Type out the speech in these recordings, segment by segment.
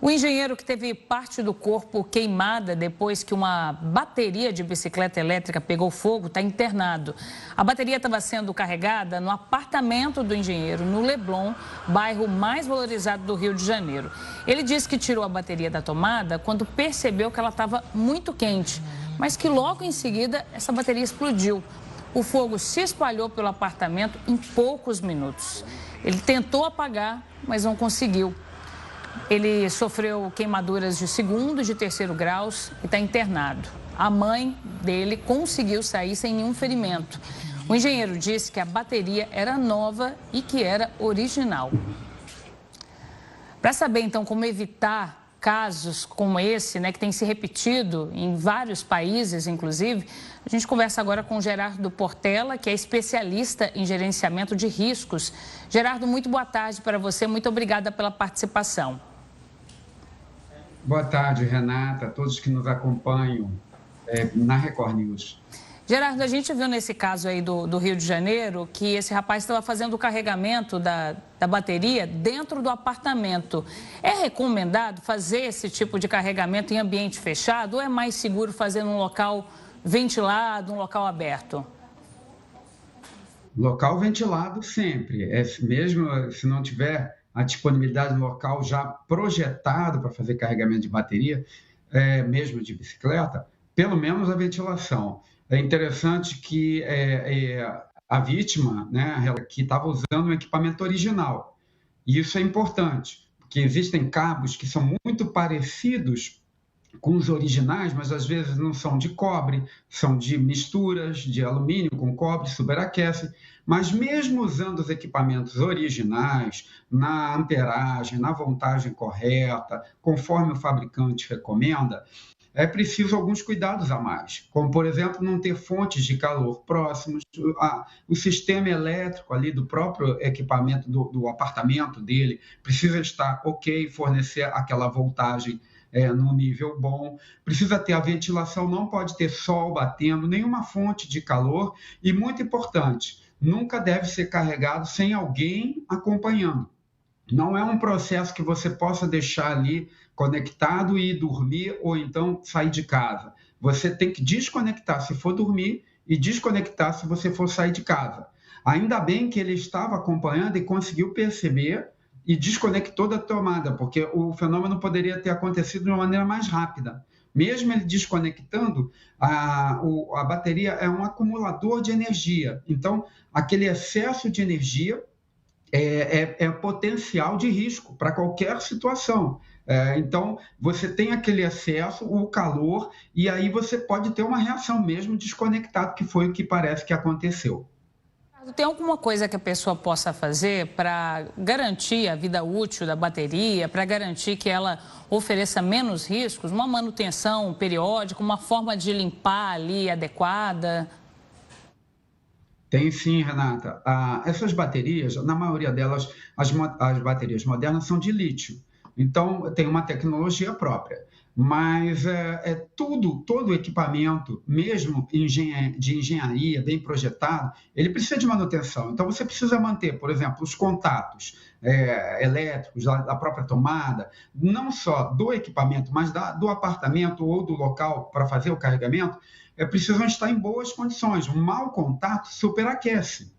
O engenheiro que teve parte do corpo queimada depois que uma bateria de bicicleta elétrica pegou fogo está internado. A bateria estava sendo carregada no apartamento do engenheiro, no Leblon, bairro mais valorizado do Rio de Janeiro. Ele disse que tirou a bateria da tomada quando percebeu que ela estava muito quente, mas que logo em seguida essa bateria explodiu. O fogo se espalhou pelo apartamento em poucos minutos. Ele tentou apagar, mas não conseguiu. Ele sofreu queimaduras de segundo e de terceiro graus e está internado. A mãe dele conseguiu sair sem nenhum ferimento. O engenheiro disse que a bateria era nova e que era original. Para saber, então, como evitar casos como esse, que tem se repetido em vários países, inclusive, a gente conversa agora com o Gerardo Portela, que é especialista em gerenciamento de riscos. Gerardo, muito boa tarde para você, muito obrigada pela participação. Boa tarde, Renata, a todos que nos acompanham na Record News. Gerardo, a gente viu nesse caso aí do Rio de Janeiro que esse rapaz estava fazendo o carregamento da bateria dentro do apartamento. É recomendado fazer esse tipo de carregamento em ambiente fechado ou é mais seguro fazer num local ventilado, um local aberto? Local ventilado sempre, mesmo se não tiver a disponibilidade do local já projetado para fazer carregamento de bateria, mesmo de bicicleta, pelo menos a ventilação. É interessante que a vítima, que estava usando um equipamento original, e isso é importante, porque existem cabos que são muito parecidos com os originais, mas às vezes não são de cobre, são de misturas de alumínio com cobre, superaquece. Mas mesmo usando os equipamentos originais, na amperagem, na voltagem correta, conforme o fabricante recomenda, é preciso alguns cuidados a mais, como, por exemplo, não ter fontes de calor próximos, o sistema elétrico ali do próprio equipamento do apartamento dele precisa estar ok, fornecer aquela voltagem num nível bom, precisa ter a ventilação, não pode ter sol batendo, nenhuma fonte de calor e, muito importante, nunca deve ser carregado sem alguém acompanhando. Não é um processo que você possa deixar ali conectado e ir dormir ou então sair de casa. Você tem que desconectar se for dormir e desconectar se você for sair de casa. Ainda bem que ele estava acompanhando e conseguiu perceber e desconectou da tomada, porque o fenômeno poderia ter acontecido de uma maneira mais rápida. Mesmo ele desconectando, a bateria é um acumulador de energia. Então, aquele excesso de energia é potencial de risco para qualquer situação. Então, você tem aquele excesso, o calor, e aí você pode ter uma reação mesmo desconectado, que foi o que parece que aconteceu. Tem alguma coisa que a pessoa possa fazer para garantir a vida útil da bateria, para garantir que ela ofereça menos riscos? Uma manutenção periódica, uma forma de limpar ali adequada? Tem sim, Renata. Essas baterias, na maioria delas, as baterias modernas são de lítio. Então, tem uma tecnologia própria. Mas todo equipamento, mesmo de engenharia, bem projetado, ele precisa de manutenção. Então, você precisa manter, por exemplo, os contatos elétricos da própria tomada, não só do equipamento, mas do apartamento ou do local para fazer o carregamento, precisam estar em boas condições. Um mau contato superaquece,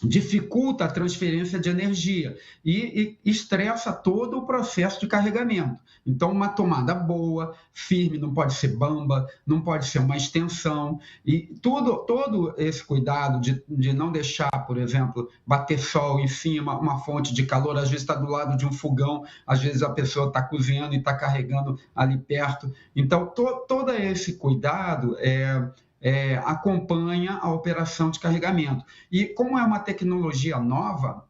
dificulta a transferência de energia e estressa todo o processo de carregamento. Então, uma tomada boa, firme, não pode ser bamba, não pode ser uma extensão, e todo esse cuidado de não deixar, por exemplo, bater sol em cima, uma fonte de calor, às vezes está do lado de um fogão, às vezes a pessoa está cozinhando e está carregando ali perto. Então, todo esse cuidado acompanha a operação de carregamento. E como é uma tecnologia nova,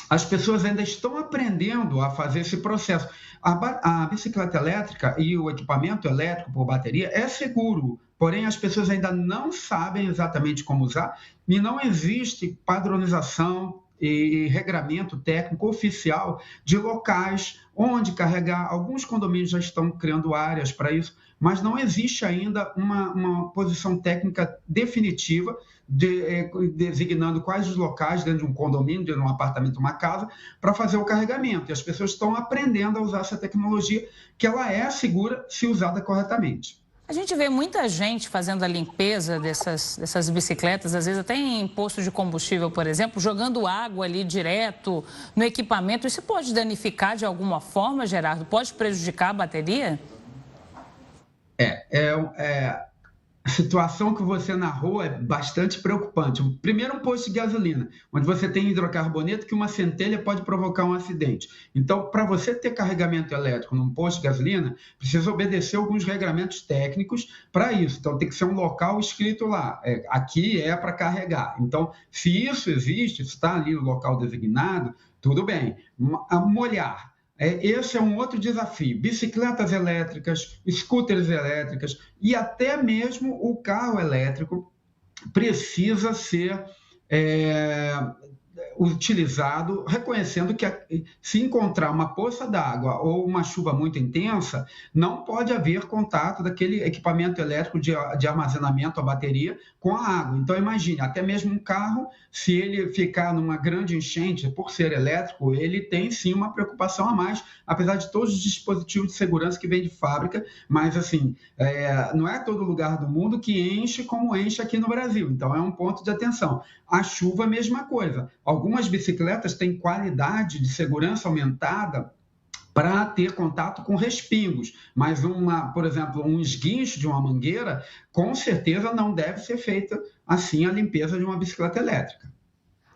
as pessoas ainda estão aprendendo a fazer esse processo. A bicicleta elétrica e o equipamento elétrico por bateria é seguro, porém as pessoas ainda não sabem exatamente como usar e não existe padronização e regramento técnico oficial de locais onde carregar. Alguns condomínios já estão criando áreas para isso, mas não existe ainda uma posição técnica definitiva designando quais os locais dentro de um condomínio, dentro de um apartamento, uma casa, para fazer o carregamento. E as pessoas estão aprendendo a usar essa tecnologia, que ela é segura se usada corretamente. A gente vê muita gente fazendo a limpeza dessas bicicletas, às vezes até em posto de combustível, por exemplo, jogando água ali direto no equipamento. Isso pode danificar de alguma forma, Gerardo? Pode prejudicar a bateria? A situação que você narrou é bastante preocupante. Primeiro, um posto de gasolina, onde você tem hidrocarboneto que uma centelha pode provocar um acidente. Então, para você ter carregamento elétrico num posto de gasolina, precisa obedecer alguns regramentos técnicos para isso. Então, tem que ser um local escrito lá, aqui é para carregar. Então, se isso existe, se está ali no local designado, tudo bem. Molhar. Esse é um outro desafio. Bicicletas elétricas, scooters elétricas e até mesmo o carro elétrico precisa ser utilizado, reconhecendo que se encontrar uma poça d'água ou uma chuva muito intensa, não pode haver contato daquele equipamento elétrico de armazenamento, a bateria, com a água. Então, imagine, até mesmo um carro, se ele ficar numa grande enchente, por ser elétrico, ele tem sim uma preocupação a mais, apesar de todos os dispositivos de segurança que vêm de fábrica, mas assim, não é todo lugar do mundo que enche como enche aqui no Brasil. Então, é um ponto de atenção. A chuva, mesma coisa. Algumas bicicletas têm qualidade de segurança aumentada para ter contato com respingos, mas por exemplo, um esguincho de uma mangueira, com certeza não deve ser feita assim a limpeza de uma bicicleta elétrica.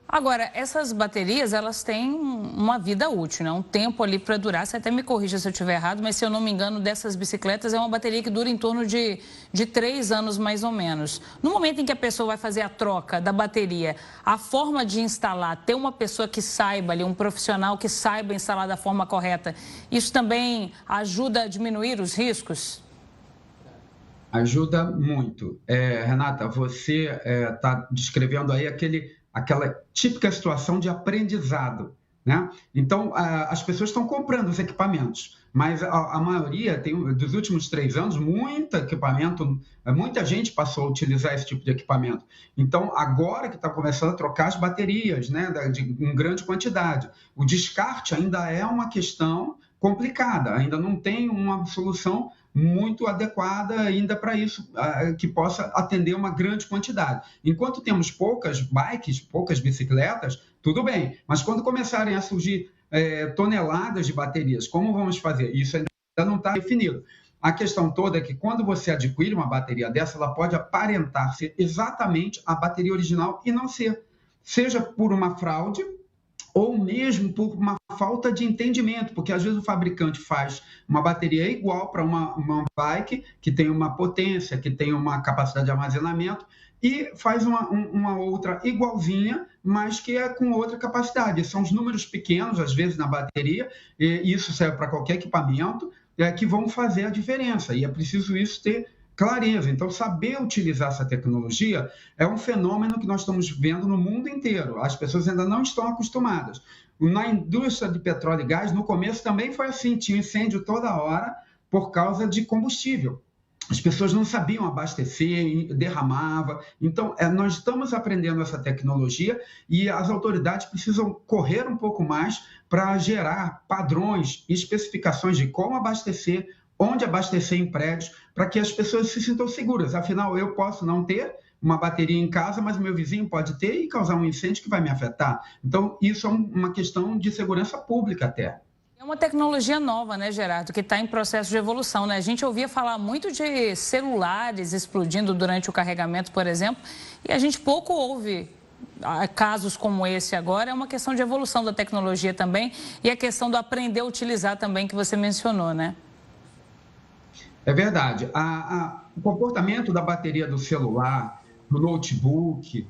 Agora, essas baterias, elas têm uma vida útil, né? Um tempo ali para durar. Você até me corrija se eu estiver errado, mas se eu não me engano, dessas bicicletas é uma bateria que dura em torno de 3 anos, mais ou menos. No momento em que a pessoa vai fazer a troca da bateria, a forma de instalar, ter uma pessoa que saiba ali, um profissional que saiba instalar da forma correta, isso também ajuda a diminuir os riscos? Ajuda muito. Renata, você está descrevendo aí aquela típica situação de aprendizado, né? Então, as pessoas estão comprando os equipamentos, mas a maioria, dos últimos 3 anos, muita gente passou a utilizar esse tipo de equipamento. Então, agora que está começando a trocar as baterias, né, em grande quantidade, o descarte ainda é uma questão complicada, ainda não tem uma solução muito adequada ainda para isso, que possa atender uma grande quantidade. Enquanto temos poucas bikes, poucas bicicletas, tudo bem, mas quando começarem a surgir toneladas de baterias, como vamos fazer? Isso ainda não está definido. A questão toda é que quando você adquire uma bateria dessa, ela pode aparentar ser exatamente a bateria original e não ser, seja por uma fraude, ou mesmo por uma falta de entendimento, porque às vezes o fabricante faz uma bateria igual para uma bike, que tem uma potência, que tem uma capacidade de armazenamento, e faz uma outra igualzinha, mas que é com outra capacidade. São os números pequenos, às vezes, na bateria, e isso serve para qualquer equipamento, que vão fazer a diferença, e é preciso isso ter clareza. Então, saber utilizar essa tecnologia é um fenômeno que nós estamos vendo no mundo inteiro. As pessoas ainda não estão acostumadas. Na indústria de petróleo e gás, no começo também foi assim, tinha incêndio toda hora por causa de combustível. As pessoas não sabiam abastecer, derramava. Então, nós estamos aprendendo essa tecnologia e as autoridades precisam correr um pouco mais para gerar padrões e especificações de como abastecer, onde abastecer em prédios, para que as pessoas se sintam seguras. Afinal, eu posso não ter uma bateria em casa, mas o meu vizinho pode ter e causar um incêndio que vai me afetar. Então, isso é uma questão de segurança pública até. É uma tecnologia nova, né, Gerardo, que está em processo de evolução, né? A gente ouvia falar muito de celulares explodindo durante o carregamento, por exemplo, e a gente pouco ouve casos como esse agora. É uma questão de evolução da tecnologia também e a questão do aprender a utilizar também que você mencionou, né? É verdade. O comportamento da bateria do celular, do notebook,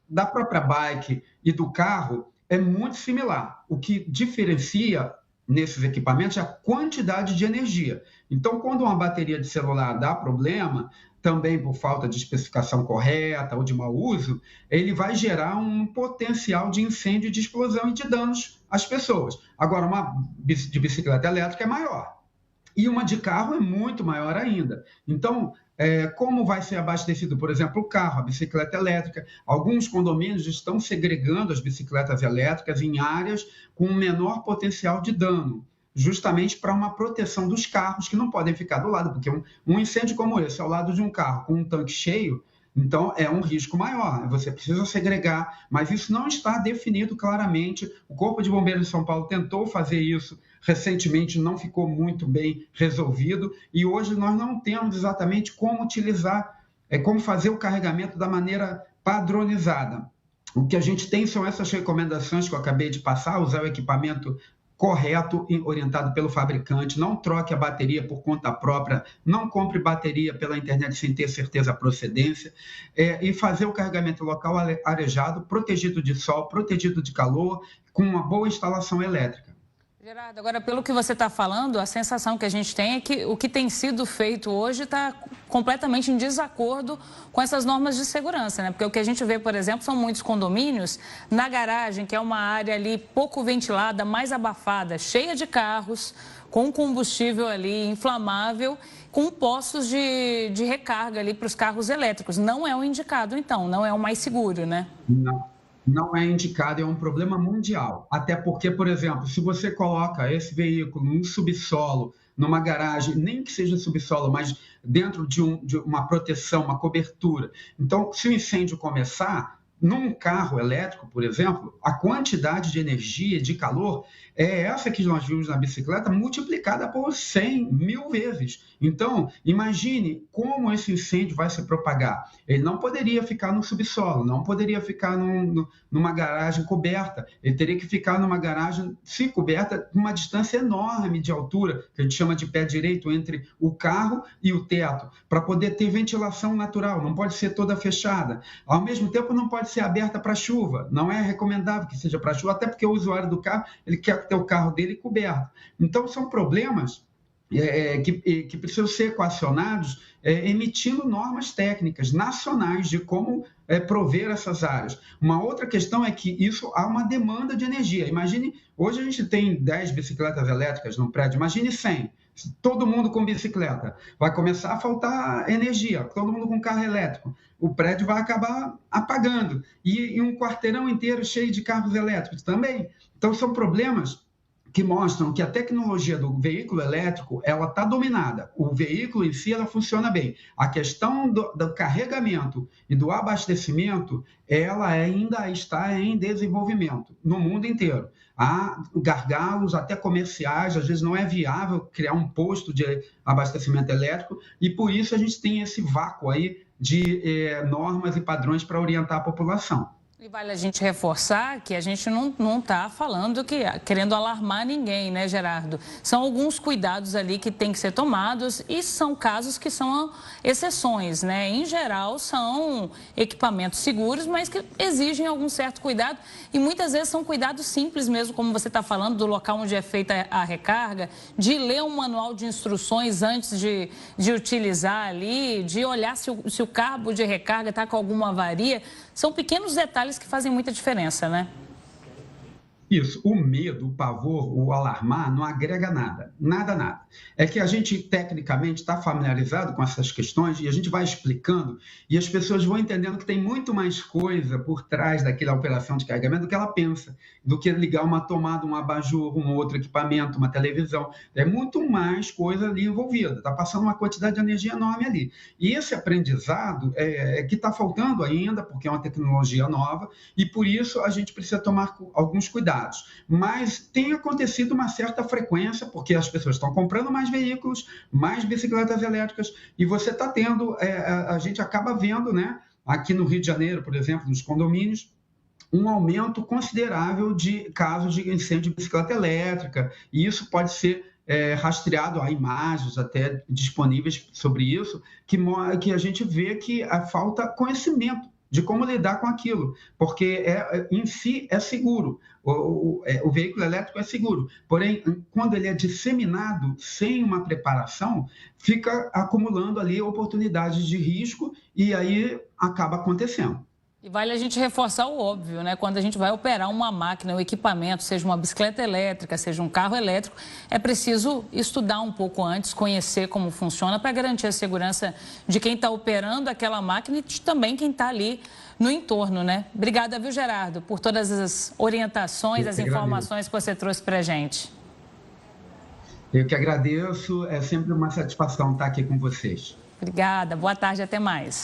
da própria bike e do carro é muito similar. O que diferencia nesses equipamentos é a quantidade de energia. Então, quando uma bateria de celular dá problema, também por falta de especificação correta ou de mau uso, ele vai gerar um potencial de incêndio, de explosão e de danos às pessoas. Agora, uma de bicicleta elétrica é maior. E uma de carro é muito maior ainda. Então, como vai ser abastecido, por exemplo, o carro, a bicicleta elétrica? Alguns condomínios estão segregando as bicicletas elétricas em áreas com menor potencial de dano, justamente para uma proteção dos carros que não podem ficar do lado, porque um incêndio como esse, ao lado de um carro com um tanque cheio, então é um risco maior, você precisa segregar, mas isso não está definido claramente. O Corpo de Bombeiros de São Paulo tentou fazer isso recentemente, não ficou muito bem resolvido, e hoje nós não temos exatamente como utilizar, como fazer o carregamento da maneira padronizada. O que a gente tem são essas recomendações que eu acabei de passar: usar o equipamento correto, orientado pelo fabricante, não troque a bateria por conta própria, não compre bateria pela internet sem ter certeza da procedência, e fazer o carregamento local arejado, protegido de sol, protegido de calor, com uma boa instalação elétrica. Gerardo, agora pelo que você está falando, a sensação que a gente tem é que o que tem sido feito hoje está completamente em desacordo com essas normas de segurança, né? Porque o que a gente vê, por exemplo, são muitos condomínios na garagem, que é uma área ali pouco ventilada, mais abafada, cheia de carros, com combustível ali inflamável, com postos de recarga ali para os carros elétricos. Não é o indicado, então, não é o mais seguro, né? Não é indicado, é um problema mundial. Até porque, por exemplo, se você coloca esse veículo num subsolo, numa garagem, nem que seja subsolo, mas dentro de uma proteção, uma cobertura. Então, se o incêndio começar, num carro elétrico, por exemplo, a quantidade de energia, de calor, é essa que nós vimos na bicicleta multiplicada por 100, 1000 vezes. Então, imagine como esse incêndio vai se propagar. Ele não poderia ficar no subsolo, não poderia ficar numa garagem coberta. Ele teria que ficar numa garagem, se coberta, numa distância enorme de altura, que a gente chama de pé direito, entre o carro e o teto, para poder ter ventilação natural. Não pode ser toda fechada. Ao mesmo tempo, não pode ser aberta para chuva. Não é recomendável que seja para chuva, até porque o usuário do carro, ele quer ter o carro dele coberto. Então, são problemas que precisam ser equacionados, emitindo normas técnicas nacionais de como prover essas áreas. Uma outra questão é que isso há uma demanda de energia. Imagine, hoje a gente tem 10 bicicletas elétricas no prédio, imagine 100. Todo mundo com bicicleta. Vai começar a faltar energia, todo mundo com carro elétrico. O prédio vai acabar apagando. E um quarteirão inteiro cheio de carros elétricos também. Então, são problemas que mostram que a tecnologia do veículo elétrico, ela está dominada. O veículo em si, ela funciona bem. A questão do carregamento e do abastecimento, ela ainda está em desenvolvimento no mundo inteiro. Há gargalos até comerciais, às vezes não é viável criar um posto de abastecimento elétrico, e por isso a gente tem esse vácuo aí de normas e padrões para orientar a população. E vale a gente reforçar que a gente não está falando querendo alarmar ninguém, né, Gerardo? São alguns cuidados ali que têm que ser tomados e são casos que são exceções, né? Em geral, são equipamentos seguros, mas que exigem algum certo cuidado e muitas vezes são cuidados simples mesmo, como você está falando, do local onde é feita a recarga, de ler um manual de instruções antes de utilizar ali, de olhar se o cabo de recarga está com alguma avaria. São pequenos detalhes que fazem muita diferença, né? Isso, o medo, o pavor, o alarmar não agrega nada, nada. É que a gente, tecnicamente, está familiarizado com essas questões e a gente vai explicando e as pessoas vão entendendo que tem muito mais coisa por trás daquela operação de carregamento do que ela pensa, do que ligar uma tomada, um abajur, um outro equipamento, uma televisão. É muito mais coisa ali envolvida, está passando uma quantidade de energia enorme ali. E esse aprendizado é que está faltando ainda, porque é uma tecnologia nova e por isso a gente precisa tomar alguns cuidados. Mas tem acontecido uma certa frequência, porque as pessoas estão comprando mais veículos, mais bicicletas elétricas, e você está tendo, a gente acaba vendo, né, aqui no Rio de Janeiro, por exemplo, nos condomínios, um aumento considerável de casos de incêndio de bicicleta elétrica, e isso pode ser rastreado, há imagens até disponíveis sobre isso, que a gente vê que falta conhecimento de como lidar com aquilo, porque em si é seguro, o veículo elétrico é seguro, porém, quando ele é disseminado sem uma preparação, fica acumulando ali oportunidades de risco e aí acaba acontecendo. E vale a gente reforçar o óbvio, né? Quando a gente vai operar uma máquina, um equipamento, seja uma bicicleta elétrica, seja um carro elétrico, é preciso estudar um pouco antes, conhecer como funciona, para garantir a segurança de quem está operando aquela máquina e de também quem está ali no entorno, né? Obrigada, viu, Gerardo, por todas as orientações, as informações que você trouxe para a gente. Eu que agradeço, é sempre uma satisfação estar aqui com vocês. Obrigada, boa tarde, até mais.